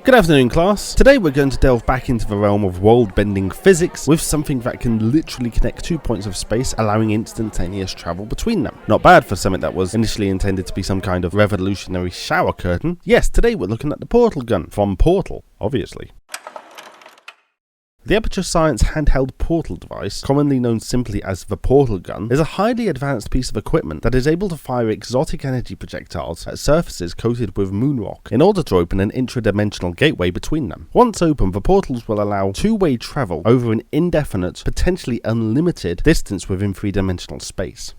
Good afternoon, class. Today we're going to delve back into the realm of world-bending physics with something that can literally connect 2 points of space, allowing instantaneous travel between them. Not bad for something that was initially intended to be some kind of revolutionary shower curtain. Yes, today we're looking at the portal gun from Portal, obviously. The artiFACTS handheld portal device, commonly known simply as the portal gun, is a highly advanced piece of equipment that is able to fire exotic energy projectiles at surfaces coated with moonrock in order to open an intradimensional gateway between them. Once open, the portals will allow two-way travel over an indefinite, potentially unlimited distance within three-dimensional space.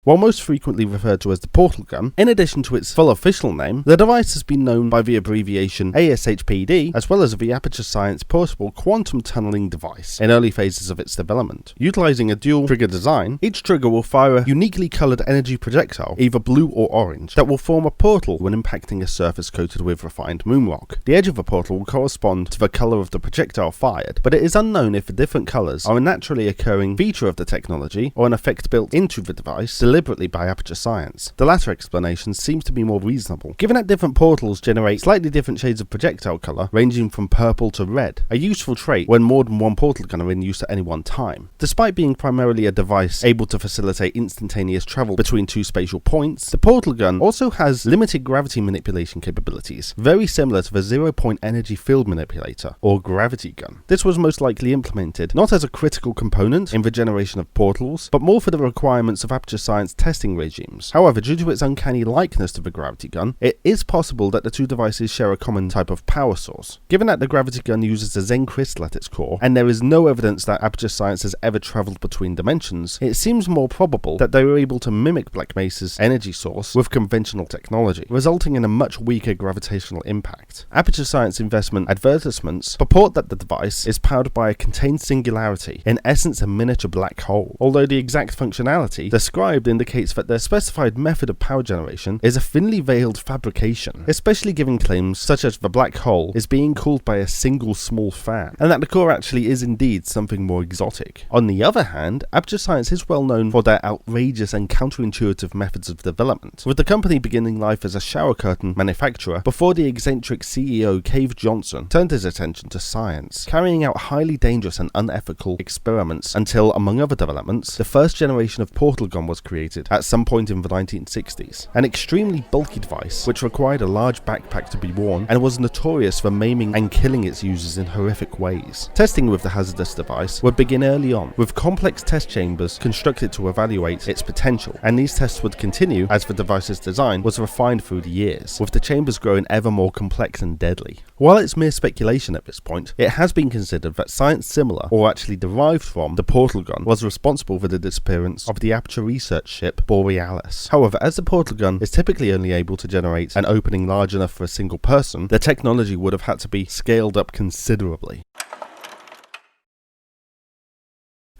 While most frequently referred to as the portal gun, in addition to its full official name, the device has been known by the abbreviation ASHPD, as well as the artiFACTS Portable Quantum Tunneling Device, in early phases of its development. Utilizing a dual trigger design, each trigger will fire a uniquely colored energy projectile, either blue or orange, that will form a portal when impacting a surface coated with refined moonrock. The edge of the portal will correspond to the color of the projectile fired, but it is unknown if the different colors are a naturally occurring feature of the technology or an effect built into the device deliberately by artiFACTS. The latter explanation seems to be more reasonable, given that different portals generate slightly different shades of projectile color, ranging from purple to red, a useful trait when more than one portal gun are in use at any one time. Despite being primarily a device able to facilitate instantaneous travel between two spatial points, the portal gun also has limited gravity manipulation capabilities, very similar to the zero-point energy field manipulator, or gravity gun. This was most likely implemented not as a critical component in the generation of portals, but more for the requirements of artiFACTS testing regimes. However, due to its uncanny likeness to the gravity gun, it is possible that the two devices share a common type of power source. Given that the gravity gun uses a Zen crystal at its core, and there is no evidence that artiFACTS has ever traveled between dimensions, it seems more probable that they were able to mimic Black Mesa's energy source with conventional technology, resulting in a much weaker gravitational impact. artiFACTS investment advertisements purport that the device is powered by a contained singularity, in essence a miniature black hole, although the exact functionality described indicates that their specified method of power generation is a thinly veiled fabrication, especially given claims such as the black hole is being cooled by a single small fan, and that the core actually is indeed something more exotic. On the other hand, artiFACTS is well known for their outrageous and counterintuitive methods of development, with the company beginning life as a shower curtain manufacturer before the eccentric CEO Cave Johnson turned his attention to science, carrying out highly dangerous and unethical experiments until, among other developments, the first generation of portal gun was created at some point in the 1960s. An extremely bulky device which required a large backpack to be worn and was notorious for maiming and killing its users in horrific ways. Testing with the hazardous device would begin early on, with complex test chambers constructed to evaluate its potential, and these tests would continue as the device's design was refined through the years, with the chambers growing ever more complex and deadly. While it's mere speculation at this point, it has been considered that science similar, or actually derived from, the portal gun was responsible for the disappearance of the Aperture research ship Borealis. However, as the portal gun is typically only able to generate an opening large enough for a single person, the technology would have had to be scaled up considerably.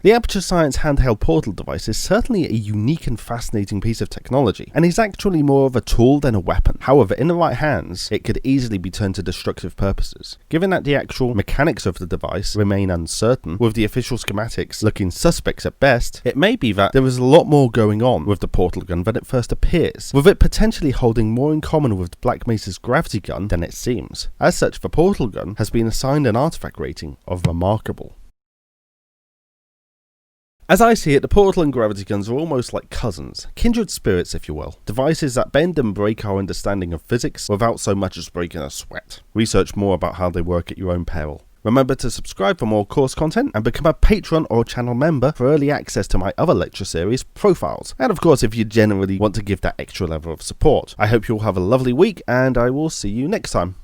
The artiFACTS handheld portal device is certainly a unique and fascinating piece of technology, and is actually more of a tool than a weapon. However, in the right hands, it could easily be turned to destructive purposes. Given that the actual mechanics of the device remain uncertain, with the official schematics looking suspect at best, it may be that there is a lot more going on with the portal gun than it first appears, with it potentially holding more in common with Black Mesa's gravity gun than it seems. As such, the portal gun has been assigned an artifact rating of remarkable. As I see it, the portal and gravity guns are almost like cousins, kindred spirits if you will, devices that bend and break our understanding of physics without so much as breaking a sweat. Research more about how they work at your own peril. Remember to subscribe for more course content and become a patron or channel member for early access to my other lecture series, Profiles. And of course, if you generally want to give that extra level of support. I hope you'll have a lovely week, and I will see you next time.